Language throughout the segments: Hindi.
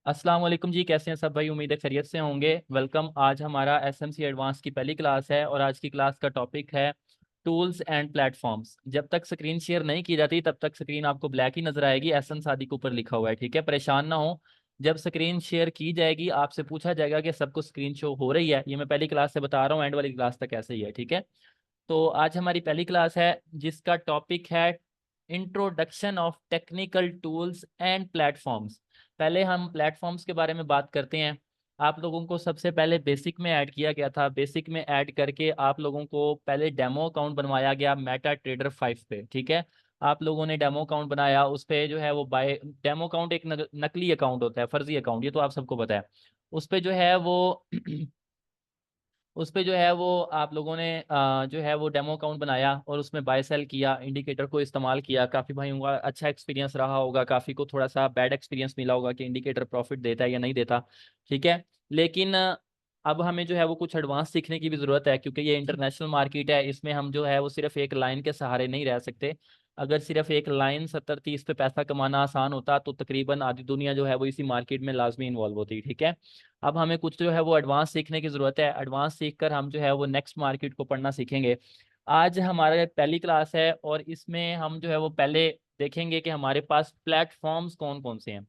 अस्सलाम वालेकुम जी, कैसे हैं सब भाई। उम्मीद है खैरियत से होंगे। वेलकम। आज हमारा एसएमसी एडवांस की पहली क्लास है और आज की क्लास का टॉपिक है टूल्स एंड प्लेटफॉर्म्स। जब तक स्क्रीन शेयर नहीं की जाती तब तक स्क्रीन आपको ब्लैक ही नजर आएगी। एसन सादी के ऊपर लिखा हुआ है, ठीक है, परेशान ना हो। जब स्क्रीन शेयर की जाएगी आपसे पूछा जाएगा कि सबको स्क्रीन शो हो रही है। ये मैं पहली क्लास से बता रहा हूँ, एंड वाली क्लास तक ऐसे ही है, ठीक है। तो आज हमारी पहली क्लास है जिसका टॉपिक है introduction of technical tools and platforms. पहले हम प्लेटफॉर्म्स के बारे में बात करते हैं। आप लोगों को सबसे पहले बेसिक में ऐड किया गया था। बेसिक में ऐड करके आप लोगों को पहले डेमो अकाउंट बनवाया गया मेटा ट्रेडर 5 पे, ठीक है। आप लोगों ने डेमो अकाउंट बनाया, उस पे जो है वो बाय डेमो अकाउंट एक नकली अकाउंट होता है, फर्जी अकाउंट, ये तो आप सबको पता है। उस पे जो है वो उस पे जो है वो आप लोगों ने जो है वो डेमो अकाउंट बनाया और उसमें बाय सेल किया, इंडिकेटर को इस्तेमाल किया। काफ़ी भाइयों का अच्छा एक्सपीरियंस रहा होगा, काफ़ी को थोड़ा सा बैड एक्सपीरियंस मिला होगा कि इंडिकेटर प्रॉफिट देता है या नहीं देता, ठीक है। लेकिन अब हमें जो है वो कुछ एडवांस सीखने की भी ज़रूरत है, क्योंकि ये इंटरनेशनल मार्केट है। इसमें हम जो है वो सिर्फ एक लाइन के सहारे नहीं रह सकते। अगर सिर्फ एक लाइन 70-30 पे पैसा कमाना आसान होता तो तकरीबन आधी दुनिया जो है वो इसी मार्केट में लाजमी इन्वॉल्व होती, ठीक है। अब हमें कुछ जो है वो एडवांस सीखने की ज़रूरत है। एडवांस सीख कर हम जो है वो नेक्स्ट मार्केट को पढ़ना सीखेंगे। आज हमारा पहली क्लास है और इसमें हम जो है वो पहले देखेंगे कि हमारे पास प्लेटफॉर्म्स कौन कौन से हैं।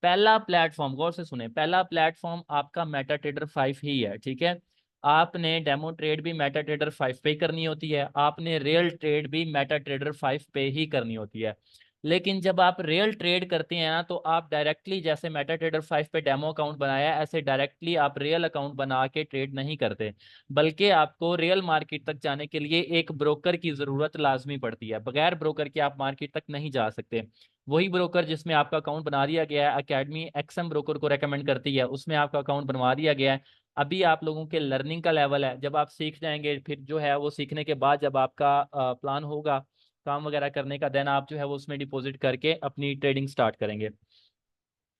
पहला प्लेटफॉर्म, गौर से सुने, पहला प्लेटफॉर्म आपका मेटा ट्रेडर 5 ही है, ठीक है। आपने डेमो ट्रेड भी मेटा ट्रेडर 5 पे ही करनी होती है, आपने रियल ट्रेड भी मेटा ट्रेडर 5 पे ही करनी होती है। लेकिन जब आप रियल ट्रेड करते हैं ना तो आप डायरेक्टली, जैसे मेटा ट्रेडर 5 पे डेमो अकाउंट बनाया ऐसे डायरेक्टली आप रियल अकाउंट बना के ट्रेड नहीं करते, बल्कि आपको रियल मार्केट तक जाने के लिए एक ब्रोकर की ज़रूरत लाजमी पड़ती है। बगैर ब्रोकर के आप मार्केट तक नहीं जा सकते। वही ब्रोकर जिसमें आपका अकाउंट बना दिया गया है, अकेडमी एक्सएम ब्रोकर को रेकमेंड करती है, उसमें आपका अकाउंट बनवा दिया गया है। अभी आप लोगों के लर्निंग का लेवल है, जब आप सीख जाएंगे फिर जो है वो सीखने के बाद जब आपका प्लान होगा काम वगैरह करने का, देन आप जो है वो उसमें डिपॉजिट करके अपनी ट्रेडिंग स्टार्ट करेंगे।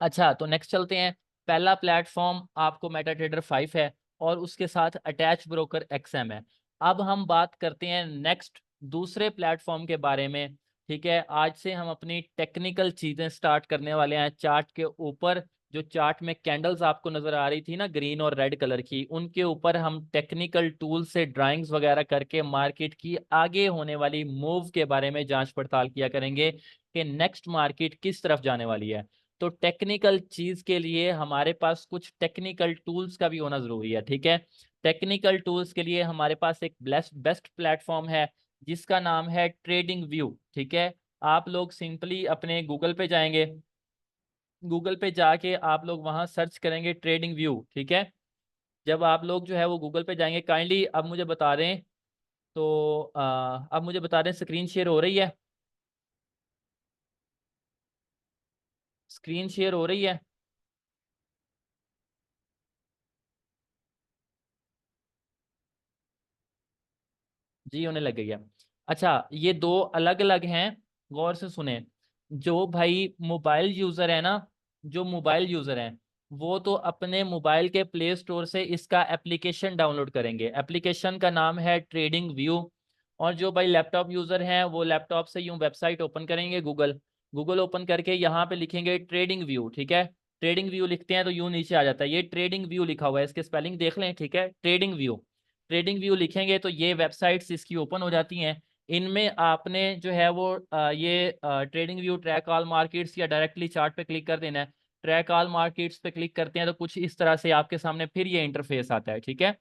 अच्छा, तो नेक्स्ट चलते हैं। पहला प्लेटफॉर्म आपको मेटा ट्रेडर 5 है और उसके साथ अटैच ब्रोकर एक्सएम है। अब हम बात करते हैं नेक्स्ट दूसरे प्लेटफॉर्म के बारे में, ठीक है। आज से हम अपनी टेक्निकल चीजें स्टार्ट करने वाले हैं। चार्ट के ऊपर जो चार्ट में कैंडल्स आपको नजर आ रही थी ना, ग्रीन और रेड कलर की, उनके ऊपर हम टेक्निकल टूल से ड्राइंग्स वगैरह करके मार्केट की आगे होने वाली मूव के बारे में जांच पड़ताल किया करेंगे कि नेक्स्ट मार्केट किस तरफ जाने वाली है। तो टेक्निकल चीज के लिए हमारे पास कुछ टेक्निकल टूल्स का भी होना जरूरी है, ठीक है। टेक्निकल टूल्स के लिए हमारे पास एक बेस्ट प्लेटफॉर्म है जिसका नाम है ट्रेडिंग व्यू, ठीक है। आप लोग सिंपली अपने गूगल पे जाएंगे, गूगल पे जाके आप लोग वहां सर्च करेंगे ट्रेडिंग व्यू, ठीक है। जब आप लोग जो है वो गूगल पे जाएंगे, काइंडली अब मुझे बता दें, तो अब मुझे बता दें स्क्रीन शेयर हो रही है, स्क्रीन शेयर हो रही है। जी होने लग गई है। अच्छा, ये दो अलग अलग हैं, गौर से सुने। जो भाई मोबाइल यूजर है ना, जो मोबाइल यूजर हैं वो तो अपने मोबाइल के प्ले स्टोर से इसका एप्लीकेशन डाउनलोड करेंगे। एप्लीकेशन का नाम है ट्रेडिंग व्यू। और जो भाई लैपटॉप यूजर हैं वो लैपटॉप से यूं वेबसाइट ओपन करेंगे, गूगल गूगल ओपन करके यहाँ पे लिखेंगे ट्रेडिंग व्यू, ठीक है। ट्रेडिंग व्यू लिखते हैं तो यूं नीचे आ जाता है, ये ट्रेडिंग व्यू लिखा हुआ है, इसके स्पेलिंग देख लें, ठीक है। ट्रेडिंग व्यू, ट्रेडिंग व्यू लिखेंगे तो ये वेबसाइट्स इसकी ओपन हो जाती हैं। इनमें आपने जो है वो ये trading view track all markets या डायरेक्टली चार्ट पे क्लिक कर देना है। ट्रैक ऑल मार्केट्स पे क्लिक करते हैं तो कुछ इस तरह से आपके सामने फिर ये इंटरफेस आता है, ठीक है।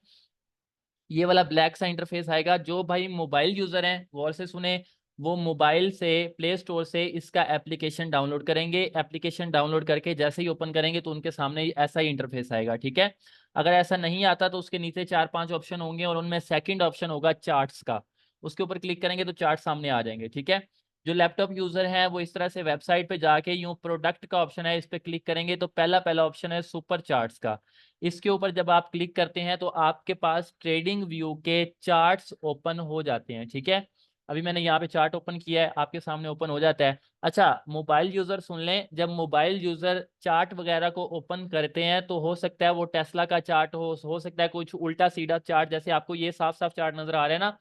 ये वाला ब्लैक सा इंटरफेस आएगा। जो भाई मोबाइल यूजर हैं गौर से सुने, वो मोबाइल से प्ले स्टोर से इसका एप्लीकेशन डाउनलोड करेंगे। एप्लीकेशन डाउनलोड करके जैसे ही ओपन करेंगे तो उनके सामने ऐसा ही इंटरफेस आएगा, ठीक है। अगर ऐसा नहीं आता तो उसके नीचे 4-5 ऑप्शन होंगे और उनमें सेकंड ऑप्शन होगा चार्ट्स का, उसके ऊपर क्लिक करेंगे तो चार्ट सामने आ जाएंगे, ठीक है। जो लैपटॉप यूजर है वो इस तरह से वेबसाइट पे जाके यूं प्रोडक्ट का ऑप्शन है, इस पे क्लिक करेंगे तो पहला पहला ऑप्शन है सुपर चार्ट्स का। इसके ऊपर जब आप क्लिक करते हैं तो आपके पास ट्रेडिंग व्यू के चार्ट्स ओपन हो जाते हैं, ठीक है। अभी मैंने यहाँ पे चार्ट ओपन किया है, आपके सामने ओपन हो जाता है। अच्छा, मोबाइल यूजर सुन लें, जब मोबाइल यूजर चार्ट वगैरह को ओपन करते हैं तो हो सकता है वो टेस्ला का चार्ट हो सकता है कुछ उल्टा सीधा चार्ट, जैसे आपको ये साफ साफ चार्ट नजर आ रहा है ना,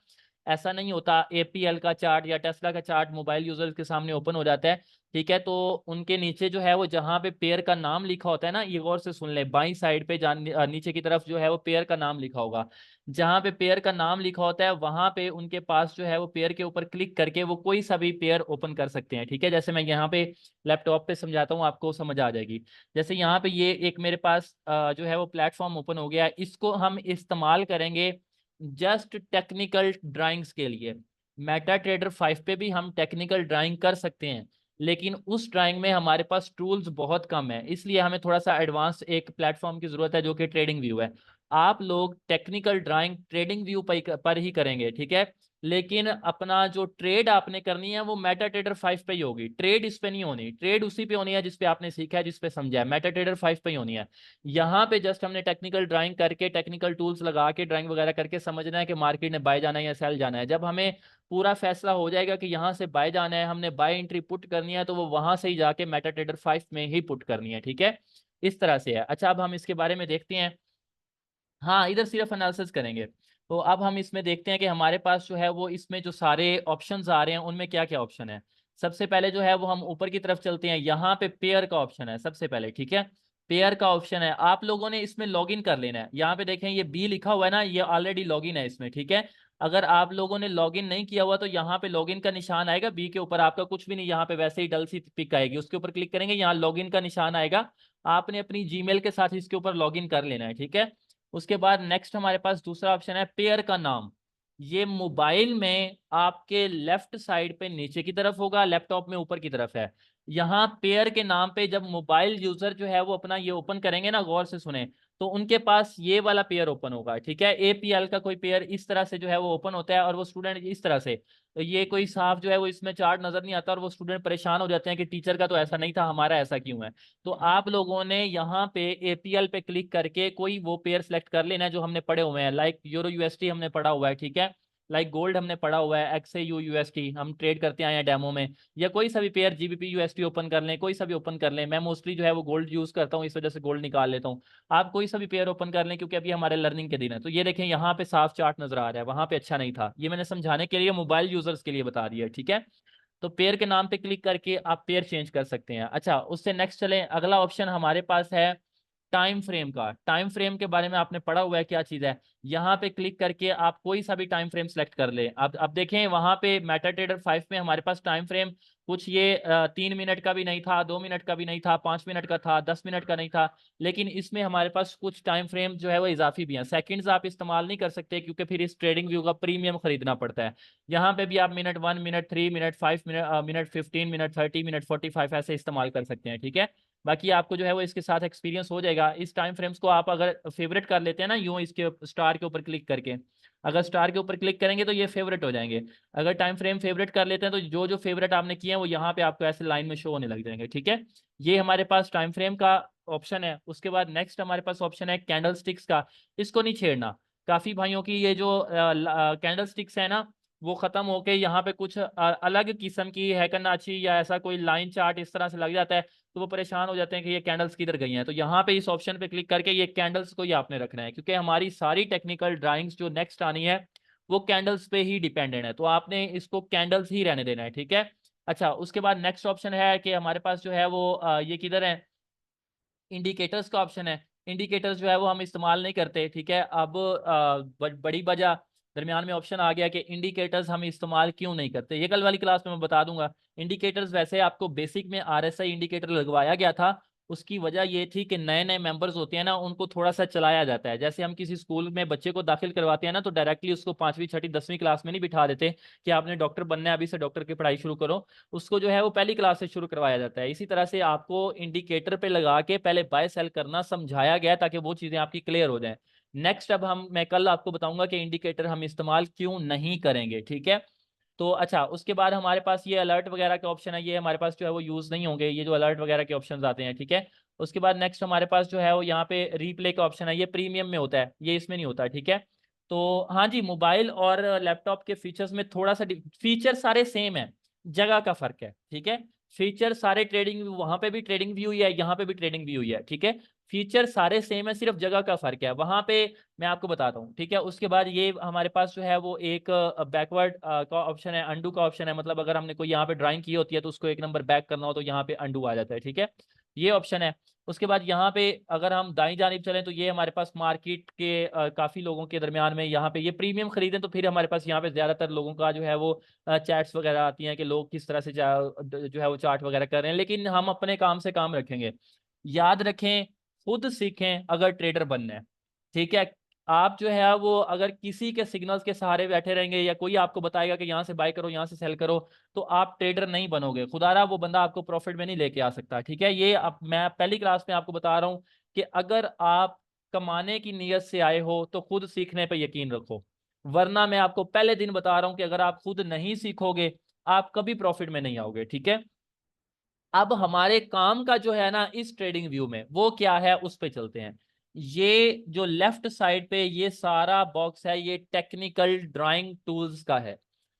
ऐसा नहीं होता। एपीएल का चार्ट या टेस्ला का चार्ट मोबाइल यूजर्स के सामने ओपन हो जाता है, ठीक है। तो उनके नीचे जो है वो जहां पे पेयर का नाम लिखा होता है ना, ये गौर से सुन ले, बाई साइड पे नीचे की तरफ जो है वो पेयर का नाम लिखा होगा। जहां पे पेयर का नाम लिखा होता है वहां पे उनके पास जो है वो पेयर के ऊपर क्लिक करके वो कोई सा भी पेयर ओपन कर सकते हैं, ठीक है। जैसे मैं यहाँ पे लैपटॉप पे समझाता हूँ, आपको समझ आ जाएगी। जैसे यहाँ पे ये एक मेरे पास जो है वो प्लेटफॉर्म ओपन हो गया है, इसको हम इस्तेमाल करेंगे जस्ट टेक्निकल ड्राइंग्स के लिए। मेटा ट्रेडर 5 पे भी हम टेक्निकल ड्राइंग कर सकते हैं, लेकिन उस ड्राइंग में हमारे पास टूल्स बहुत कम है, इसलिए हमें थोड़ा सा एडवांस एक प्लेटफॉर्म की जरूरत है जो कि ट्रेडिंग व्यू है। आप लोग टेक्निकल ड्राइंग ट्रेडिंग व्यू पर ही करेंगे, ठीक है। लेकिन अपना जो ट्रेड आपने करनी है वो मेटा ट्रेडर 5 पे ही होगी। ट्रेड इस पे नहीं होनी, ट्रेड उसी पे होनी है जिस पे आपने सीखा है, जिस पे समझा है, मेटा ट्रेडर 5 पे ही होनी है। यहाँ पे जस्ट हमने टेक्निकल ड्राइंग करके, टेक्निकल टूल्स लगा के ड्राइंग वगैरह करके समझना है कि मार्केट ने बाय जाना है या सेल जाना है। जब हमें पूरा फैसला हो जाएगा कि यहाँ से बाय जाना है, हमने बाय एंट्री पुट करनी है, तो वो वहां से ही जाके मेटा ट्रेडर 5 में ही पुट करनी है, ठीक है। इस तरह से है। अच्छा, अब हम इसके बारे में देखते हैं। हाँ, इधर सिर्फ एनालिसिस करेंगे। तो अब हम इसमें देखते हैं कि हमारे पास जो है वो इसमें जो सारे ऑप्शंस आ रहे हैं उनमें क्या क्या ऑप्शन है। सबसे पहले जो है वो हम ऊपर की तरफ चलते हैं, यहाँ पे पेयर का ऑप्शन है सबसे पहले, ठीक है। पेयर का ऑप्शन है, आप लोगों ने इसमें लॉगिन कर लेना है। यहाँ पे देखें ये बी लिखा हुआ है ना, ये ऑलरेडी लॉगिन है इसमें, ठीक है। अगर आप लोगों ने लॉगिन नहीं किया हुआ तो यहाँ पे लॉगिन का निशान आएगा, बी के ऊपर आपका कुछ भी नहीं, यहाँ पे वैसे ही डल सी पिक आएगी, उसके ऊपर क्लिक करेंगे, यहाँ लॉगिन का निशान आएगा। आपने अपनी जीमेल के साथ इसके ऊपर लॉगिन कर लेना है, ठीक है। उसके बाद नेक्स्ट हमारे पास दूसरा ऑप्शन है पेयर का नाम। ये मोबाइल में आपके लेफ्ट साइड पे नीचे की तरफ होगा, लैपटॉप में ऊपर की तरफ है। यहाँ पेयर के नाम पे जब मोबाइल यूजर जो है वो अपना ये ओपन करेंगे ना, गौर से सुने, तो उनके पास ये वाला पेयर ओपन होगा, ठीक है। एपीएल का कोई पेयर इस तरह से जो है वो ओपन होता है, और वो स्टूडेंट इस तरह से, तो ये कोई साफ जो है वो इसमें चार्ट नजर नहीं आता, और वो स्टूडेंट परेशान हो जाते हैं कि टीचर का तो ऐसा नहीं था, हमारा ऐसा क्यों है। तो आप लोगों ने यहाँ पे एपीएल पे क्लिक करके कोई वो पेयर सेलेक्ट कर लेना है जो हमने पढ़े हुए हैं। लाइक यूरो यूएसटी हमने पढ़ा हुआ है, ठीक है। लाइक गोल्ड हमने पढ़ा हुआ है, एक्सएयू यूएसटी हम ट्रेड करते आए हैं डेमो में। या कोई सा भी पेयर, जीबीपी यूएसटी ओपन कर लें, कोई सा भी ओपन कर लें। मैं मोस्टली जो है वो गोल्ड यूज करता हूँ, इस वजह से गोल्ड निकाल लेता हूँ। आप कोई सा भी पेयर ओपन कर लें, क्योंकि अभी हमारे लर्निंग के दिन है। तो ये देखें यहाँ पे साफ चार्ट नजर आ रहा है, वहां पे अच्छा नहीं था, ये मैंने समझाने के लिए मोबाइल यूजर्स के लिए बता दिया, ठीक है। तो पेयर के नाम पे क्लिक करके आप पेयर चेंज कर सकते हैं। अच्छा, उससे नेक्स्ट चलें, अगला ऑप्शन हमारे पास है टाइम फ्रेम का। टाइम फ्रेम के बारे में आपने पढ़ा हुआ है, क्या चीज़ है। यहाँ पे क्लिक करके आप कोई सा भी टाइम फ्रेम सेलेक्ट कर ले। अब देखें वहां पे मेटा ट्रेडर 5 में हमारे पास टाइम फ्रेम कुछ ये 3 मिनट का भी नहीं था, 2 मिनट का भी नहीं था, 5 मिनट का था, 10 मिनट का नहीं था। लेकिन इसमें हमारे पास कुछ टाइम फ्रेम जो है वो इजाफी भी हैं। सेकंड्स आप इस्तेमाल नहीं कर सकते, क्योंकि फिर इस ट्रेडिंग व्यू का प्रीमियम खरीदना पड़ता है। यहाँ पे भी आप minute 1, minute 3, minute 5, minute 15, minute 30, minute 45 ऐसे इस्तेमाल कर सकते हैं, ठीक है। बाकी आपको जो है वो इसके साथ एक्सपीरियंस हो जाएगा। इस टाइम फ्रेम्स को आप अगर फेवरेट कर लेते हैं ना, यूं इसके स्टार के ऊपर क्लिक करके, अगर स्टार के ऊपर क्लिक करेंगे तो ये फेवरेट हो जाएंगे। अगर टाइम फ्रेम फेवरेट कर लेते हैं तो जो जो फेवरेट आपने किए हैं वो यहाँ पे आपको ऐसे लाइन में शो होने लग जाएंगे, ठीक है। ये हमारे पास टाइम फ्रेम का ऑप्शन है। उसके बाद नेक्स्ट हमारे पास ऑप्शन है कैंडल स्टिक्स का। इसको नहीं छेड़ना। काफी भाइयों की ये जो कैंडल स्टिक्स है ना, वो खत्म होके यहाँ पे कुछ अलग किस्म की हैकनाची या ऐसा कोई लाइन चार्ट इस तरह से लग जाता है, तो वो परेशान हो जाते हैं कि ये कैंडल्स किधर गई हैं। तो यहाँ पे इस ऑप्शन पे क्लिक करके ये कैंडल्स को ही आपने रखना है, क्योंकि हमारी सारी टेक्निकल ड्राइंग्स जो नेक्स्ट आनी है वो कैंडल्स पे ही डिपेंडेंट है, तो आपने इसको कैंडल्स ही रहने देना है, ठीक है। अच्छा, उसके बाद नेक्स्ट ऑप्शन है कि हमारे पास जो है वो ये किधर है, इंडिकेटर्स का ऑप्शन है। इंडिकेटर्स जो है वो हम इस्तेमाल नहीं करते, ठीक है। अब बड़ी वजह दरमियान में ऑप्शन आ गया कि इंडिकेटर्स हम इस्तेमाल क्यों नहीं करते, ये कल वाली क्लास में मैं बता दूंगा। इंडिकेटर्स वैसे आपको बेसिक में आरएसआई इंडिकेटर लगवाया गया था। उसकी वजह ये थी कि नए नए मेंबर्स होते हैं ना, उनको थोड़ा सा चलाया जाता है। जैसे हम किसी स्कूल में बच्चे को दाखिल करवाते हैं ना, तो डायरेक्टली उसको 5वीं 6वीं 10वीं क्लास में नहीं बिठा देते कि आपने डॉक्टर बनना है, अभी से डॉक्टर की पढ़ाई शुरू करो। उसको जो है वो पहली क्लास से शुरू करवाया जाता है। इसी तरह से आपको इंडिकेटर पे लगा के पहले बाय सेल करना समझाया गया, ताकि वो चीजें आपकी क्लियर हो जाएं। नेक्स्ट अब मैं कल आपको बताऊंगा कि इंडिकेटर हम इस्तेमाल क्यों नहीं करेंगे, ठीक है। तो अच्छा, उसके बाद हमारे पास ये अलर्ट वगैरह के ऑप्शन है, ये हमारे पास जो है वो यूज नहीं होंगे, ये जो अलर्ट वगैरह के ऑप्शन आते हैं, ठीक है। उसके बाद नेक्स्ट हमारे पास जो है वो यहाँ पे रीप्ले का ऑप्शन है, ये प्रीमियम में होता है, ये इसमें नहीं होता, ठीक है। तो हाँ जी, मोबाइल और लैपटॉप के फीचर्स में थोड़ा सा फीचर सारे सेम है, जगह का फर्क है, ठीक है। फीचर सारे ट्रेडिंग, वहां पे भी ट्रेडिंग व्यू हुई है, यहाँ पे भी ट्रेडिंग व्यू हुई है, ठीक है। फीचर सारे सेम है, सिर्फ जगह का फर्क है वहां पे, मैं आपको बताता हूँ, ठीक है। उसके बाद ये हमारे पास जो है वो एक बैकवर्ड का ऑप्शन है, अंडू का ऑप्शन है, मतलब अगर हमने कोई यहाँ पे ड्राइंग की होती है तो उसको एक नंबर बैक करना हो तो यहाँ पे अंडू आ जाता है, ठीक है। ये ऑप्शन है। उसके बाद यहाँ पे अगर हम दाईं जानिब चलें तो ये हमारे पास मार्केट के काफी लोगों के दरमियान में यहाँ पे ये प्रीमियम खरीदें तो फिर हमारे पास यहाँ पे ज्यादातर लोगों का जो है वो चैट्स वगैरह आती हैं कि लोग किस तरह से जो है वो चार्ट वगैरह कर रहे हैं, लेकिन हम अपने काम से काम रखेंगे। याद रखें, खुद सीखें अगर ट्रेडर बनना है, ठीक है। आप जो है वो अगर किसी के सिग्नल्स के सहारे बैठे रहेंगे या कोई आपको बताएगा कि यहाँ से बाय करो यहाँ से सेल करो, तो आप ट्रेडर नहीं बनोगे, खुदारा वो बंदा आपको प्रॉफिट में नहीं लेके आ सकता, ठीक है। ये अब मैं पहली क्लास में आपको बता रहा हूँ कि अगर आप कमाने की नीयत से आए हो तो खुद सीखने पर यकीन रखो, वरना मैं आपको पहले दिन बता रहा हूं कि अगर आप खुद नहीं सीखोगे आप कभी प्रॉफिट में नहीं आओगे, ठीक है। अब हमारे काम का जो है ना इस ट्रेडिंग व्यू में वो क्या है उस पे चलते हैं। ये जो लेफ्ट साइड पे ये सारा बॉक्स है ये टेक्निकल ड्राइंग टूल्स का है।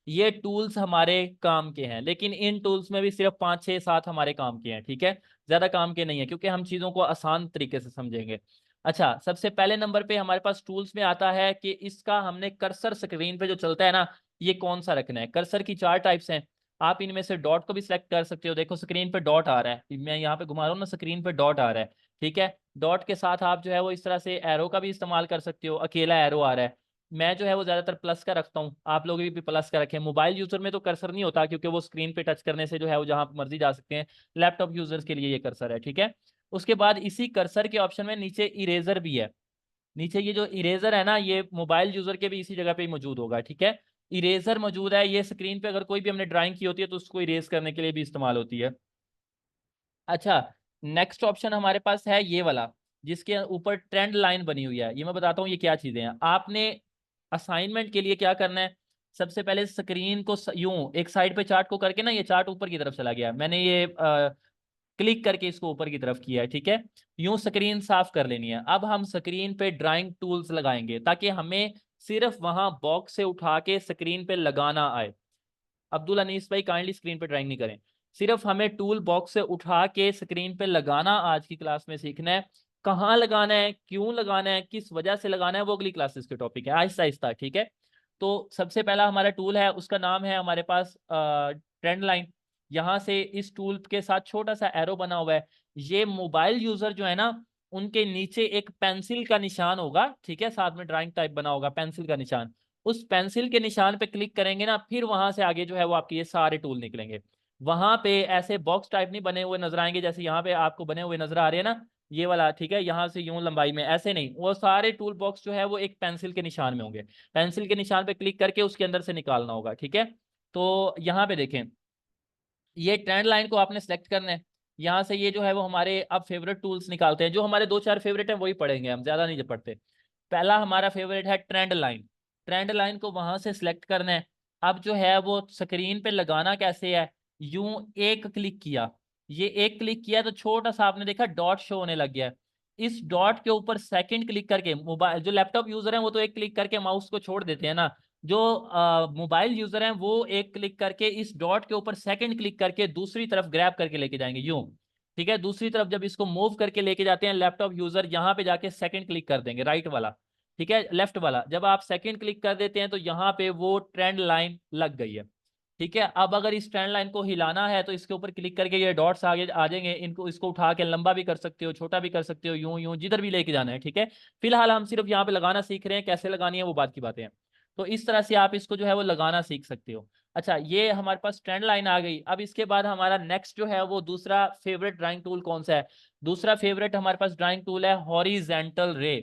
ये टूल्स हमारे काम के हैं, लेकिन इन टूल्स में भी सिर्फ 5 6 7 हमारे काम के हैं, ठीक है। ज्यादा काम के नहीं है क्योंकि हम चीजों को आसान तरीके से समझेंगे। अच्छा, सबसे पहले नंबर पे हमारे पास टूल्स में आता है कि इसका हमने कर्सर स्क्रीन पे जो चलता है ना ये कौन सा रखना है। कर्सर की 4 टाइप्स हैं, आप इनमें से डॉट को भी सिलेक्ट कर सकते हो। देखो स्क्रीन पे डॉट आ रहा है, मैं यहाँ पे घुमा रहा हूँ ना, स्क्रीन पे डॉट आ रहा है, ठीक है। डॉट के साथ आप जो है वो इस तरह से एरो का भी इस्तेमाल कर सकते हो, अकेला एरो आ रहा है। मैं जो है वो ज्यादातर प्लस का रखता हूँ, आप लोग भी प्लस का रखें। मोबाइल यूजर में तो कर्सर नहीं होता क्योंकि वो स्क्रीन पे टच करने से जो है वो जहां मर्जी जा सकते हैं। लैपटॉप यूजर्स के लिए ये कर्सर है, ठीक है। उसके बाद इसी कर्सर के ऑप्शन में नीचे इरेजर भी है। नीचे ये जो इरेजर है ना ये मोबाइल यूजर के भी इसी जगह पे ही मौजूद होगा, ठीक है। इरेजर मौजूद है, ये स्क्रीन पे अगर कोई भी हमने ड्राइंग की होती है तो उसको इरेज करने के लिए भी इस्तेमाल होती है। अच्छा, नेक्स्ट ऑप्शन हमारे पास है ये वाला, जिसके ऊपर ट्रेंड लाइन बनी हुई है। ये मैं बताता हूँ ये क्या चीजें हैं। आपने असाइनमेंट के लिए क्या करना है, सबसे पहले स्क्रीन को यूं एक साइड पे चार्ट को करके ना, ये चार्ट ऊपर की तरफ चला गया, मैंने ये क्लिक करके इसको ऊपर की तरफ किया है, ठीक है। यूं स्क्रीन साफ कर लेनी है। अब हम स्क्रीन पे ड्राइंग टूल्स लगाएंगे ताकि हमें सिर्फ वहां बॉक्स से उठा के स्क्रीन पे लगाना आए। अब्दुल अनीस भाई काइंडली स्क्रीन पे ड्राइंग नहीं करें, सिर्फ हमें टूल बॉक्स से उठा के स्क्रीन पे लगाना आज की क्लास में सीखना है। कहाँ लगाना है, क्यों लगाना है, किस वजह से लगाना है, वो अगली क्लासेस के टॉपिक है, आहिस्ता आहिस्ता, ठीक है। तो सबसे पहला हमारा टूल है, उसका नाम है हमारे पास ट्रेंड लाइन। यहाँ से इस टूल के साथ छोटा सा एरो बना हुआ है, ये मोबाइल यूजर जो है ना उनके नीचे एक पेंसिल का निशान होगा, ठीक है, साथ में ड्राइंग टाइप बना होगा पेंसिल का निशान। उस पेंसिल के निशान पे क्लिक करेंगे ना, फिर वहां से आगे जो है वो आपके ये सारे टूल निकलेंगे। वहां पे ऐसे बॉक्स टाइप नहीं बने हुए नजर आएंगे जैसे यहाँ पे आपको बने हुए नजर आ रहे हैं ना, ये वाला, ठीक है। यहाँ से यूं लंबाई में ऐसे नहीं, वो सारे टूल बॉक्स जो है वो एक पेंसिल के निशान में होंगे। पेंसिल के निशान पे क्लिक करके उसके अंदर से निकालना होगा, ठीक है। तो यहाँ पे देखें, ये ट्रेंड लाइन को आपने सेलेक्ट करना है। यहाँ से ये जो है वो हमारे अब फेवरेट टूल्स निकालते हैं, जो हमारे 2 4 फेवरेट हैं वही पढ़ेंगे हम, ज्यादा नहीं पढ़ते। पहला हमारा फेवरेट है ट्रेंड लाइन। ट्रेंड लाइन को वहां से सिलेक्ट करना है। अब जो है वो स्क्रीन पे लगाना कैसे है, यूं एक क्लिक किया, ये एक क्लिक किया तो छोटा सा आपने देखा डॉट शो होने लग गया है। इस डॉट के ऊपर सेकंड क्लिक करके, मोबाइल जो लैपटॉप यूजर है वो तो एक क्लिक करके माउस को छोड़ देते हैं ना, जो मोबाइल यूजर हैं वो एक क्लिक करके इस डॉट के ऊपर सेकंड क्लिक करके दूसरी तरफ ग्रैब करके लेके जाएंगे यूं, ठीक है। दूसरी तरफ जब इसको मूव करके लेके जाते हैं लैपटॉप यूजर, यहाँ पे जाके सेकंड क्लिक कर देंगे, राइट वाला, ठीक है, लेफ्ट वाला। जब आप सेकंड क्लिक कर देते हैं तो यहाँ पे वो ट्रेंड लाइन लग गई है, ठीक है। अब अगर इस ट्रेंड लाइन को हिलाना है तो इसके ऊपर क्लिक करके ये डॉट्स आगे आ जाएंगे, इनको इसको उठा के लंबा भी कर सकते हो, छोटा भी कर सकते हो, यूं यूं जिधर भी लेके जाना है, ठीक है। फिलहाल हम सिर्फ यहाँ पे लगाना सीख रहे हैं, कैसे लगानी है वो बात की बातें हैं। तो इस तरह से आप इसको जो है वो लगाना सीख सकते हो। अच्छा, ये हमारे पास ट्रेंड लाइन आ गई। अब इसके बाद हमारा नेक्स्ट जो है वो दूसरा फेवरेट ड्राइंग टूल कौन सा है, दूसरा फेवरेट हमारे पास ड्राइंग टूल है हॉरिजेंटल रे।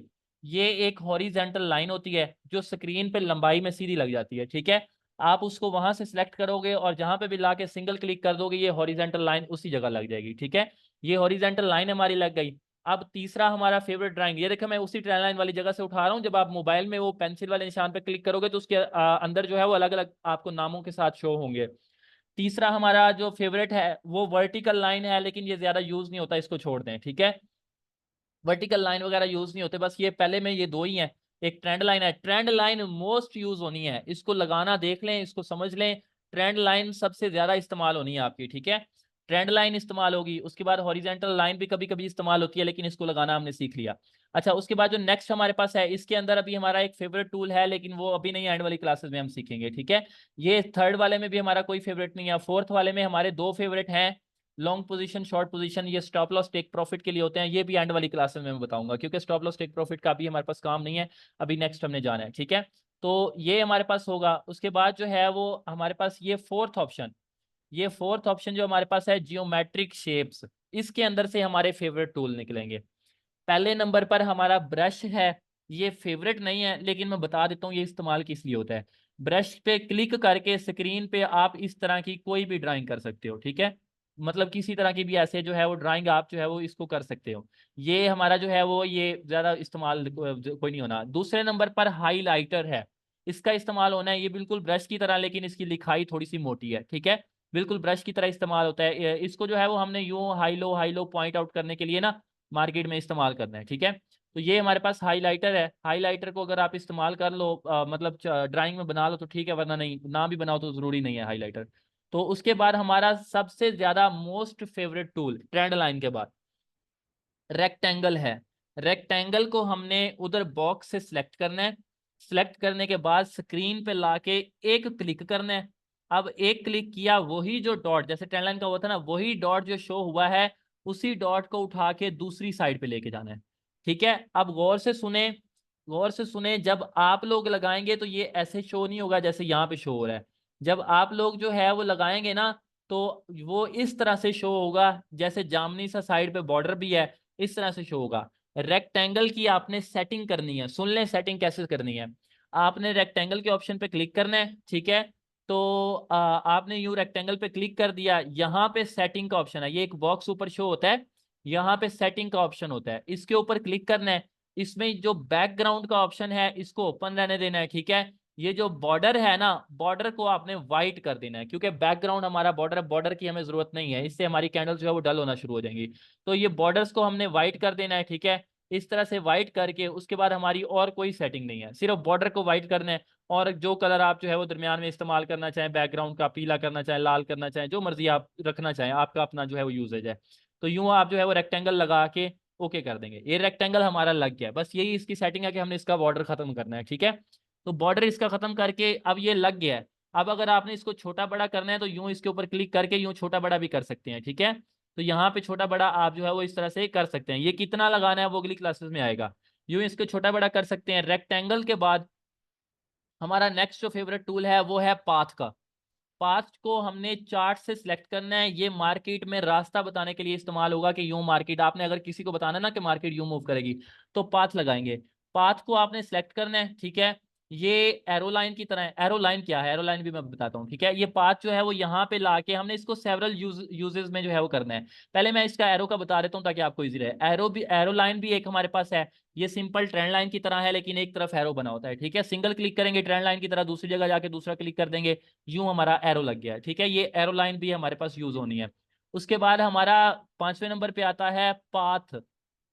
ये एक हॉरिजेंटल लाइन होती है जो स्क्रीन पे लंबाई में सीधी लग जाती है, ठीक है। आप उसको वहां से सिलेक्ट करोगे और जहां पे भी लाके सिंगल क्लिक कर दोगे ये हॉरिजेंटल लाइन उसी जगह लग जाएगी, ठीक है। ये हॉरिजेंटल लाइन हमारी लग गई। अब तीसरा हमारा फेवरेट ड्राइंग, ये देखो मैं उसी ट्रेन लाइन वाली जगह से उठा रहा हूँ। जब आप मोबाइल में वो पेंसिल वाले निशान पे क्लिक करोगे तो उसके अंदर जो है वो अलग अलग आपको नामों के साथ शो होंगे। तीसरा हमारा जो फेवरेट है वो वर्टिकल लाइन है, लेकिन ये ज्यादा यूज नहीं होता, इसको छोड़ दें, ठीक है। वर्टिकल लाइन वगैरह यूज नहीं होते, बस ये पहले में ये दो ही हैं। एक ट्रेंड लाइन है, ट्रेंड लाइन मोस्ट यूज होनी है, इसको लगाना देख लें, इसको समझ लें। ट्रेंड लाइन सबसे ज्यादा इस्तेमाल होनी है आपकी, ठीक है। ट्रेंड लाइन इस्तेमाल होगी, उसके बाद हॉरिजेंटल लाइन भी कभी कभी इस्तेमाल होती है, लेकिन इसको लगाना हमने सीख लिया। अच्छा, उसके बाद जो नेक्स्ट हमारे पास है, इसके अंदर अभी हमारा एक फेवरेट टूल है, लेकिन वो अभी नहीं, एंड वाली क्लासेस में हम सीखेंगे, ठीक है। ये थर्ड वाले में भी हमारा कोई फेवरेट नहीं है। फोर्थ वाले में हमारे दो फेवरेट हैं, लॉन्ग पोजीशन, शॉर्ट पोजीशन। ये स्टॉप लॉस टेक प्रॉफिट के लिए होते हैं, ये भी एंड वाली क्लासेस में मैं बताऊंगा, क्योंकि स्टॉप लॉस टेक प्रॉफिट का भी हमारे पास काम नहीं है, अभी नेक्स्ट हमने जाना है, ठीक है। तो ये हमारे पास होगा। उसके बाद जो है वो हमारे पास ये फोर्थ ऑप्शन, ये फोर्थ ऑप्शन जो हमारे पास है, जियोमेट्रिक शेप्स, इसके अंदर से हमारे फेवरेट टूल निकलेंगे। पहले नंबर पर हमारा ब्रश है। ये फेवरेट नहीं है, लेकिन मैं बता देता हूँ ये इस्तेमाल किस लिए होता है। ब्रश पे क्लिक करके स्क्रीन पे आप इस तरह की कोई भी ड्राइंग कर सकते हो, ठीक है। मतलब किसी तरह की भी ऐसे जो है वो ड्राइंग आप जो है वो इसको कर सकते हो। ये हमारा जो है वो ये ज्यादा इस्तेमाल कोई नहीं होना। दूसरे नंबर पर हाईलाइटर है, इसका इस्तेमाल होना है। ये बिल्कुल ब्रश की तरह, लेकिन इसकी लिखाई थोड़ी सी मोटी है, ठीक है। बिल्कुल ब्रश की तरह इस्तेमाल होता है। इसको जो है वो हमने यूं हाई लो पॉइंट आउट करने के लिए ना मार्केट में इस्तेमाल करना है, ठीक है। तो ये हमारे पास हाइलाइटर है। हाइलाइटर को अगर आप इस्तेमाल कर लो, मतलब ड्राइंग में बना लो तो ठीक है, वरना नहीं, ना भी बनाओ तो जरूरी नहीं है हाइलाइटर। तो उसके बाद हमारा सबसे ज्यादा most favourite tool trend line के बाद रेक्टेंगल है। रेक्टेंगल को हमने उधर बॉक्स से सिलेक्ट करना है। सिलेक्ट करने के बाद स्क्रीन पे लाके एक क्लिक करना है। अब एक क्लिक किया, वही जो डॉट जैसे ट्रेंड लाइन का हुआ था ना, वही डॉट जो शो हुआ है, उसी डॉट को उठा के दूसरी साइड पे लेके जाना है, ठीक है। अब गौर से सुने, गौर से सुने, जब आप लोग लगाएंगे तो ये ऐसे शो नहीं होगा जैसे यहाँ पे शो हो रहा है। जब आप लोग जो है वो लगाएंगे ना, तो वो इस तरह से शो होगा, जैसे जामनी सा साइड पे बॉर्डर भी है, इस तरह से शो होगा। रेक्टेंगल की आपने सेटिंग करनी है, सुन लें सेटिंग कैसे करनी है। आपने रेक्टेंगल के ऑप्शन पे क्लिक करना है, ठीक है। तो आपने यूं रेक्टेंगल पे क्लिक कर दिया, यहाँ पे सेटिंग का ऑप्शन है, ये एक बॉक्स ऊपर शो होता है, यहाँ पे सेटिंग का ऑप्शन होता है, इसके ऊपर क्लिक करना है। इसमें जो बैकग्राउंड का ऑप्शन है इसको ओपन रहने देना है, ठीक है। ये जो बॉर्डर है ना, बॉर्डर को आपने व्हाइट कर देना है, क्योंकि बैकग्राउंड हमारा बॉर्डर है, बॉर्डर की हमें जरूरत नहीं है, इससे हमारी कैंडल जो है वो डल होना शुरू हो जाएंगी। तो ये बॉर्डर्स को हमने व्हाइट कर देना है, ठीक है। इस तरह से व्हाइट करके उसके बाद हमारी और कोई सेटिंग नहीं है, सिर्फ बॉर्डर को व्हाइट करना है। और जो कलर आप जो है वो दरमियान में इस्तेमाल करना चाहें, बैकग्राउंड का पीला करना चाहें, लाल करना चाहें, जो मर्जी आप रखना चाहें, आपका अपना जो है वो यूजेज है। तो यूं आप जो है वो रेक्टेंगल लगा के ओके कर देंगे। ये रेक्टेंगल हमारा लग गया, बस यही इसकी सेटिंग है कि हमने इसका बॉर्डर खत्म करना है, ठीक है। तो बॉर्डर इसका खत्म करके अब ये लग गया है। अब अगर आपने इसको छोटा बड़ा करना है तो यूं इसके ऊपर क्लिक करके यूं छोटा बड़ा भी कर सकते हैं, ठीक है। तो यहाँ पे छोटा बड़ा आप जो है वो इस तरह से कर सकते हैं। ये कितना लगाना है वो अगली क्लासेस में आएगा। यूं इसको छोटा बड़ा कर सकते हैं। रेक्टेंगल के बाद हमारा नेक्स्ट जो फेवरेट टूल है वो है पाथ का। पाथ को हमने चार्ट से सिलेक्ट करना है। ये मार्केट में रास्ता बताने के लिए इस्तेमाल होगा कि यूं मार्केट, आपने अगर किसी को बताना ना कि मार्केट यूं मूव करेगी, तो पाथ लगाएंगे। पाथ को आपने सिलेक्ट करना है, ठीक है। ये एरो लाइन की तरह है। एरो लाइन क्या है, एरो लाइन भी मैं बताता हूँ, ठीक है। ये पाथ जो है वो यहाँ पे लाके हमने इसको सेवरल यूजेस में जो है वो करना है। पहले मैं इसका एरो का बता देता हूँ ताकि आपको इजी रहे। एरो भी, एरो लाइन भी एक हमारे पास है। ये सिंपल ट्रेंड लाइन की तरह है, लेकिन एक तरफ एरो बना होता है, ठीक है। सिंगल क्लिक करेंगे ट्रेंड लाइन की तरह, दूसरी जगह जाके दूसरा क्लिक कर देंगे, यूं हमारा एरो लग गया है, ठीक है। ये एरो लाइन भी हमारे पास यूज होनी है। उसके बाद हमारा पांचवें नंबर पे आता है पाथ।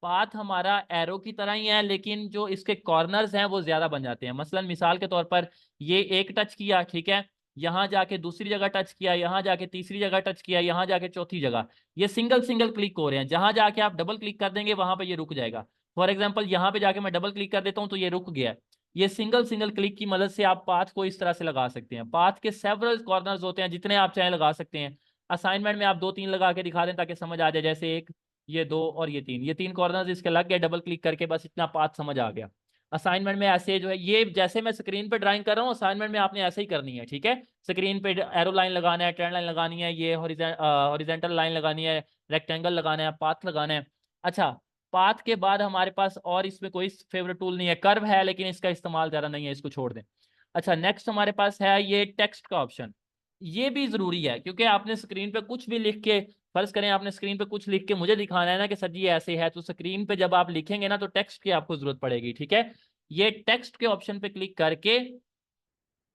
पाथ हमारा एरो की तरह ही है, लेकिन जो इसके कॉर्नर्स हैं वो ज्यादा बन जाते हैं। मसलन मिसाल के तौर पर ये एक टच किया, ठीक है, यहाँ जाके दूसरी जगह टच किया, यहाँ जाके तीसरी जगह टच किया, यहाँ जाके चौथी जगह, ये सिंगल सिंगल क्लिक हो रहे हैं। जहां जाके आप डबल क्लिक कर देंगे वहां पे ये रुक जाएगा। फॉर एग्जाम्पल यहाँ पे जाके मैं डबल क्लिक कर देता हूँ तो ये रुक गया है। ये सिंगल सिंगल क्लिक की मदद से आप पाथ को इस तरह से लगा सकते हैं। पाथ के सेवरल कॉर्नर्स होते हैं, जितने आप चाहें लगा सकते हैं। असाइनमेंट में आप दो तीन लगा के दिखा दें ताकि समझ आ जाए, जैसे एक, ये दो और ये तीन कॉर्नर्स इसके लग गए, डबल क्लिक करके बस इतना पाथ समझ आ गया। असाइनमेंट में ऐसे जो है, ये जैसे मैं स्क्रीन पे ड्राइंग कर रहा हूँ, असाइनमेंट में आपने ऐसे ही करनी है, ठीक है। स्क्रीन पे एरो लाइन लगाना है, ट्रेंड लाइन लगानी है, ये हॉरिजेंटल लाइन लगानी है, रेक्टेंगल लगाना है, पाथ लगाना है। अच्छा, पाथ के बाद हमारे पास और इसमें कोई फेवरेट टूल नहीं है। कर्व है लेकिन इसका इस्तेमाल ज्यादा नहीं है, इसको छोड़ दें। अच्छा, नेक्स्ट हमारे पास है ये टेक्स्ट का ऑप्शन। ये भी जरूरी है, क्योंकि आपने स्क्रीन पे कुछ भी लिख के, फर्ज करें आपने स्क्रीन पे कुछ लिख के मुझे दिखाना है ना कि सर जी ऐसे है, तो स्क्रीन पे जब आप लिखेंगे ना तो टेक्स्ट की आपको जरूरत पड़ेगी, ठीक है। ये टेक्स्ट के ऑप्शन पे क्लिक करके,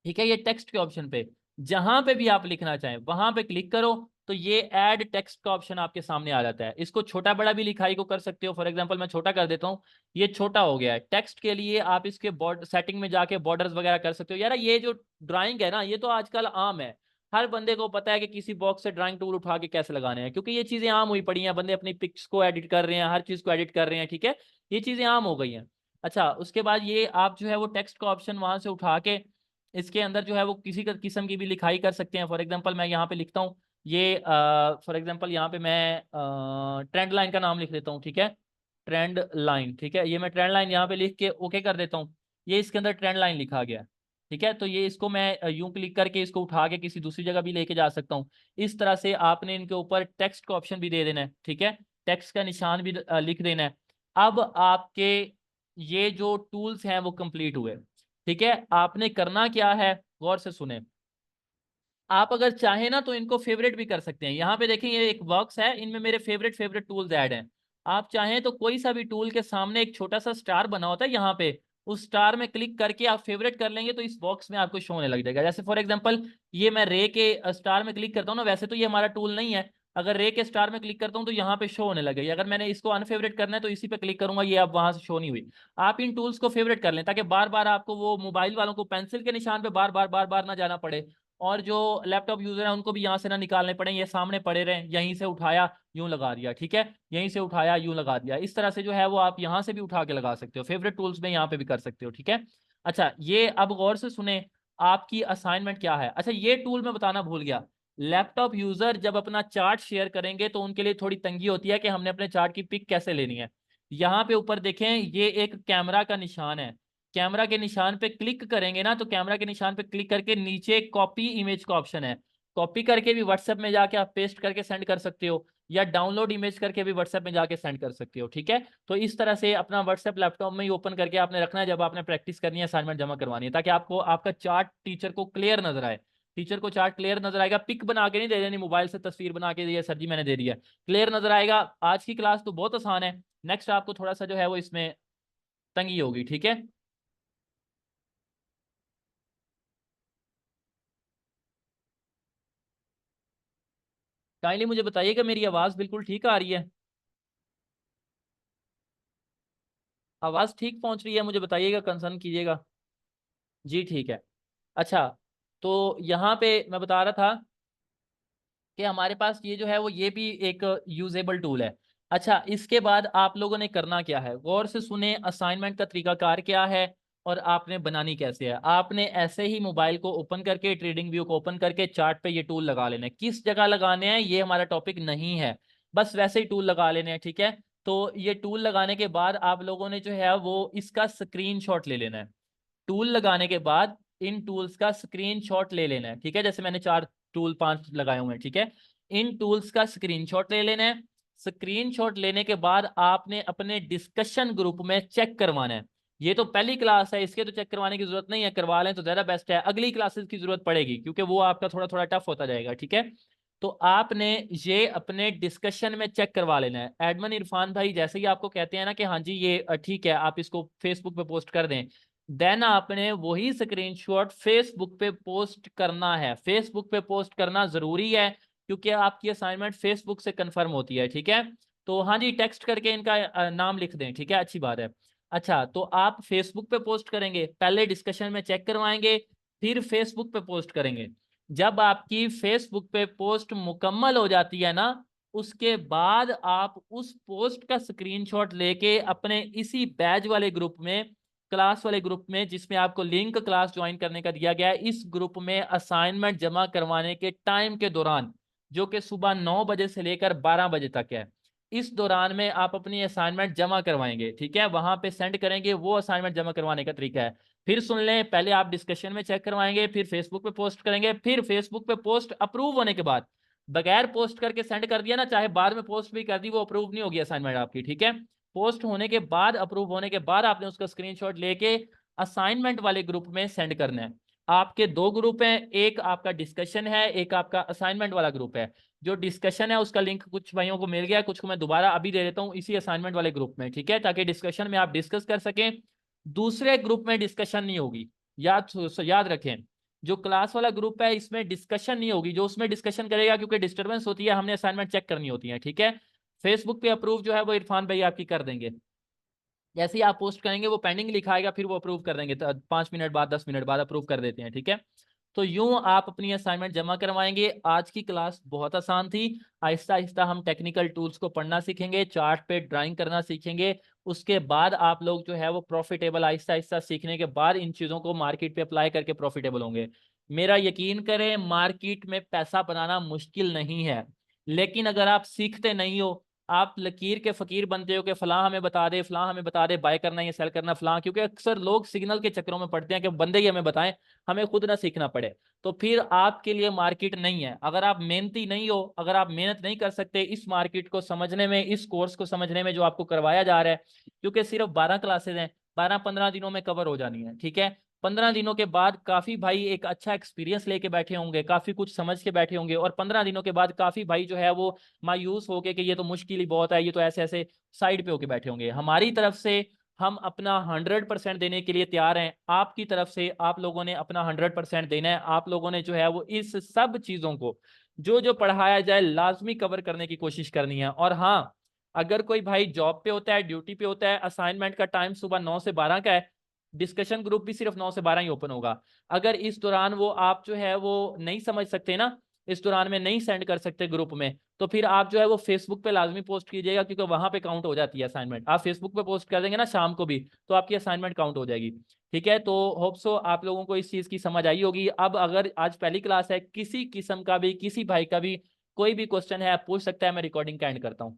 ठीक है, ये टेक्स्ट के ऑप्शन पे जहां पे भी आप लिखना चाहें वहां पे क्लिक करो, तो ये ऐड टेक्स्ट का ऑप्शन आपके सामने आ जाता है। इसको छोटा बड़ा भी लिखाई को कर सकते हो। फॉर एग्जांपल मैं छोटा कर देता हूँ, ये छोटा हो गया है। टेक्स्ट के लिए आप इसके बॉर्डर सेटिंग में जाके बॉर्डर्स वगैरह कर सकते हो। यार ये जो ड्राइंग है ना, ये तो आजकल आम है। हर बंदे को पता है कि किसी बॉक्स से ड्राइंग टूल उठा के कैसे लगाने हैं, क्योंकि ये चीजें आम हुई पड़ी हैं, बंदे अपनी पिक्स को एडिट कर रहे हैं, हर चीज को एडिट कर रहे हैं, ठीक है, ये चीजें आम हो गई हैं। अच्छा, उसके बाद ये आप जो है वो टेक्स्ट का ऑप्शन वहां से उठा के इसके अंदर जो है वो किसी का किस्म की भी लिखाई कर सकते हैं। फॉर एग्जांपल मैं यहाँ पे लिखता हूँ, ये फॉर एग्जांपल यहाँ पे मैं ट्रेंड लाइन का नाम लिख देता हूँ, ठीक है, ट्रेंड लाइन, ठीक है, ये मैं ट्रेंड लाइन यहाँ पे लिख के ओके कर देता हूँ, ये इसके अंदर ट्रेंड लाइन लिखा गया है, ठीक है। तो ये इसको मैं यूं क्लिक करके इसको उठा के किसी दूसरी जगह भी लेके जा सकता हूँ। इस तरह से आपने इनके ऊपर टेक्स्ट का ऑप्शन भी दे देना है, ठीक है, टेक्स्ट का निशान भी लिख देना है। अब आपके ये जो टूल्स हैं वो कंप्लीट हुए, ठीक है। आपने करना क्या है, गौर से सुने। आप अगर चाहें ना तो इनको फेवरेट भी कर सकते हैं। यहाँ पे देखें, ये एक बॉक्स है, इनमें मेरे फेवरेट फेवरेट टूल्स ऐड हैं। आप चाहें तो कोई सा भी टूल के सामने एक छोटा सा स्टार बना होता है यहाँ पे, उस स्टार में क्लिक करके आप फेवरेट कर लेंगे तो इस बॉक्स में आपको शो होने लग जाएगा। जैसे फॉर एग्जांपल ये मैं रे के स्टार में क्लिक करता हूँ ना, वैसे तो ये हमारा टूल नहीं है, अगर रे के स्टार में क्लिक करता हूँ तो यहाँ पे शो होने लगेगी। अगर मैंने इसको अनफेवरेट करना है तो इसी पे क्लिक करूंगा, ये अब वहां से शो नहीं हुई। आप इन टूल्स को फेवरेट कर लें ताकि बार बार आपको वो मोबाइल वालों को पेंसिल के निशान पे बार बार ना जाना पड़े, और जो लैपटॉप यूजर है उनको भी यहाँ से ना निकालने पड़े, ये सामने पड़े रहे, यहीं से उठाया यूं लगा दिया, ठीक है, यहीं से उठाया यूं लगा दिया। इस तरह से जो है वो आप यहाँ से भी उठा के लगा सकते हो, फेवरेट टूल्स में यहाँ पे भी कर सकते हो, ठीक है। अच्छा, ये अब गौर से सुने, आपकी असाइनमेंट क्या है। अच्छा, ये टूल मैं बताना भूल गया, लैपटॉप यूजर जब अपना चार्ट शेयर करेंगे तो उनके लिए थोड़ी तंगी होती है कि हमने अपने चार्ट की पिक कैसे लेनी है। यहाँ पे ऊपर देखें, ये एक कैमरा का निशान है, कैमरा के निशान पे क्लिक करेंगे ना, तो कैमरा के निशान पे क्लिक करके नीचे कॉपी इमेज का ऑप्शन है, कॉपी करके भी व्हाट्सएप में जाके आप पेस्ट करके सेंड कर सकते हो, या डाउनलोड इमेज करके भी व्हाट्सएप में जाके सेंड कर सकते हो, ठीक है। तो इस तरह से अपना व्हाट्सएप लैपटॉप में ही ओपन करके आपने रखना है जब आपने प्रैक्टिस करनी है, असाइनमेंट जमा करवानी है, ताकि आपको आपका चार्ट टीचर को क्लियर नजर आए। टीचर को चार्ट क्लियर नजर आएगा, पिक बना के नहीं दे देनी, मोबाइल से तस्वीर बना के दिया सर जी मैंने दे दिया, क्लियर नजर आएगा। आज की क्लास तो बहुत आसान है, नेक्स्ट आपको थोड़ा सा जो है वो इसमें तंगी होगी, ठीक है। काइंडली मुझे बताइएगा मेरी आवाज बिल्कुल ठीक आ रही है, आवाज ठीक पहुंच रही है, मुझे बताइएगा, कंसर्न कीजिएगा। जी ठीक है। अच्छा, तो यहाँ पे मैं बता रहा था कि हमारे पास ये जो है वो ये भी एक यूजेबल टूल है। अच्छा, इसके बाद आप लोगों ने करना क्या है, गौर से सुने, असाइनमेंट का तरीकाकार क्या है और आपने बनानी कैसे है। आपने ऐसे ही मोबाइल को ओपन करके, ट्रेडिंग व्यू को ओपन करके चार्ट पे ये टूल लगा लेने हैं। किस जगह लगाने हैं ये हमारा टॉपिक नहीं है, बस वैसे ही टूल लगा लेने हैं, ठीक है। तो ये टूल लगाने के बाद आप लोगों ने जो है वो इसका स्क्रीनशॉट ले लेना है। टूल लगाने के बाद इन टूल्स का स्क्रीनशॉट ले लेना है, ठीक है। जैसे मैंने 4 टूल 5 लगाए हुए हैं, ठीक है, इन टूल्स का स्क्रीनशॉट ले लेना है। स्क्रीनशॉट लेने के बाद आपने अपने डिस्कशन ग्रुप में चेक करवाना है। ये तो पहली क्लास है, इसके तो चेक करवाने की जरूरत नहीं है, करवा लें तो ज्यादा बेस्ट है, अगली क्लासेस की जरूरत पड़ेगी क्योंकि वो आपका थोड़ा थोड़ा टफ होता जाएगा, ठीक है। तो आपने ये अपने डिस्कशन में चेक करवा लेना है। एडमन इरफान भाई जैसे ही आपको कहते हैं ना कि हाँ जी ये ठीक है, आप इसको फेसबुक पे पोस्ट कर दें, देन आपने वही स्क्रीनशॉट फेसबुक पे पोस्ट करना है। फेसबुक पे पोस्ट करना जरूरी है क्योंकि आपकी असाइनमेंट फेसबुक से कंफर्म होती है, ठीक है। तो हाँ जी, टेक्स्ट करके इनका नाम लिख दें, ठीक है, अच्छी बात है। अच्छा, तो आप फेसबुक पे पोस्ट करेंगे, पहले डिस्कशन में चेक करवाएंगे, फिर फेसबुक पे पोस्ट करेंगे। जब आपकी फेसबुक पे पोस्ट मुकम्मल हो जाती है ना, उसके बाद आप उस पोस्ट का स्क्रीनशॉट लेके अपने इसी बैच वाले ग्रुप में, क्लास वाले ग्रुप में जिसमें आपको लिंक क्लास ज्वाइन करने का दिया गया है, इस ग्रुप में असाइनमेंट जमा करवाने के टाइम के दौरान, जो कि सुबह 9 बजे से लेकर 12 बजे तक है, इस दौरान में आप अपनी असाइनमेंट जमा करवाएंगे, ठीक है, वहां पे सेंड करेंगे। वो असाइनमेंट जमा करवाने का तरीका है, फिर सुन लें, पहले आप डिस्कशन में चेक करवाएंगे, फिर फेसबुक पे पोस्ट करेंगे, फिर फेसबुक पे पोस्ट अप्रूव होने के बाद, बगैर पोस्ट करके सेंड कर दिया ना, चाहे बाद में पोस्ट भी कर दी, वो अप्रूव नहीं होगी असाइनमेंट आपकी, ठीक है। पोस्ट होने के बाद, अप्रूव होने के बाद आपने उसका स्क्रीनशॉट लेके असाइनमेंट वाले ग्रुप में सेंड करना है। आपके दो ग्रुप हैं, एक आपका डिस्कशन है, एक आपका असाइनमेंट वाला ग्रुप है। जो डिस्कशन है उसका लिंक कुछ भाइयों को मिल गया, कुछ को मैं दोबारा अभी दे देता हूँ इसी असाइनमेंट वाले ग्रुप में, ठीक है, ताकि डिस्कशन में आप डिस्कस कर सकें। दूसरे ग्रुप में डिस्कशन नहीं होगी, याद रखें, जो क्लास वाला ग्रुप है इसमें डिस्कशन नहीं होगी, जो उसमें डिस्कशन करेगा क्योंकि डिस्टर्बेंस होती है, हमने असाइनमेंट चेक करनी होती है, ठीक है। फेसबुक पे अप्रूव जो है वो इरफान भाई आपकी कर देंगे, जैसे ही आप पोस्ट करेंगे वो पेंडिंग लिखाएगा, फिर वो अप्रूव कर देंगे, तो 5 मिनट बाद 10 मिनट बाद अप्रूव कर देते हैं, ठीक है। तो यूं आप अपनी असाइनमेंट जमा करवाएंगे। आज की क्लास बहुत आसान थी। आहिस्ता आहिस्ता हम टेक्निकल टूल्स को पढ़ना सीखेंगे, चार्ट पे ड्राइंग करना सीखेंगे। उसके बाद आप लोग जो है वो प्रॉफिटेबल, आहिस्ता आहिस्ता सीखने के बाद इन चीजों को मार्केट पे अप्लाई करके प्रॉफिटेबल होंगे। मेरा यकीन करें, मार्केट में पैसा बनाना मुश्किल नहीं है, लेकिन अगर आप सीखते नहीं हो, आप लकीर के फकीर बनते हो कि फलां हमें बता दे, फलां हमें बता दे, बाय करना है, सेल करना फलां, क्योंकि अक्सर लोग सिग्नल के चक्करों में पड़ते हैं कि बंदे ही हमें बताएं, हमें खुद ना सीखना पड़े। तो फिर आपके लिए मार्केट नहीं है। अगर आप मेहनती नहीं हो, अगर आप मेहनत नहीं कर सकते इस मार्केट को समझने में, इस कोर्स को समझने में जो आपको करवाया जा रहा है, क्योंकि सिर्फ 12 क्लासेज हैं, 12-15 दिनों में कवर हो जानी है, ठीक है। 15 दिनों के बाद काफी भाई एक अच्छा एक्सपीरियंस लेके बैठे होंगे, काफी कुछ समझ के बैठे होंगे, और 15 दिनों के बाद काफी भाई जो है वो मायूस होके कि ये तो मुश्किल ही बहुत है, ये तो ऐसे ऐसे साइड पे होके बैठे होंगे। हमारी तरफ से हम अपना 100% देने के लिए तैयार हैं। आपकी तरफ से आप लोगों ने अपना 100% देना है। आप लोगों ने जो है वो इस सब चीजों को जो जो पढ़ाया जाए लाजमी कवर करने की कोशिश करनी है। और हाँ, अगर कोई भाई जॉब पे होता है, ड्यूटी पे होता है, असाइनमेंट का टाइम सुबह 9 से 12 का है, डिस्कशन ग्रुप भी सिर्फ 9 से 12 ही ओपन होगा। अगर इस दौरान वो आप जो है वो नहीं समझ सकते ना, इस दौरान में नहीं सेंड कर सकते ग्रुप में, तो फिर आप जो है वो फेसबुक पे लाजमी पोस्ट कीजिएगा, क्योंकि वहां पे काउंट हो जाती है असाइनमेंट। आप फेसबुक पे पोस्ट कर देंगे ना शाम को भी, तो आपकी असाइनमेंट काउंट हो जाएगी। ठीक है, तो होप सो आप लोगों को इस चीज की समझ आई होगी। अब अगर आज पहली क्लास है, किसी किस्म का भी, किसी भाई का भी कोई भी क्वेश्चन है, आप पूछ सकता है। मैं रिकॉर्डिंग का एंड करता हूँ।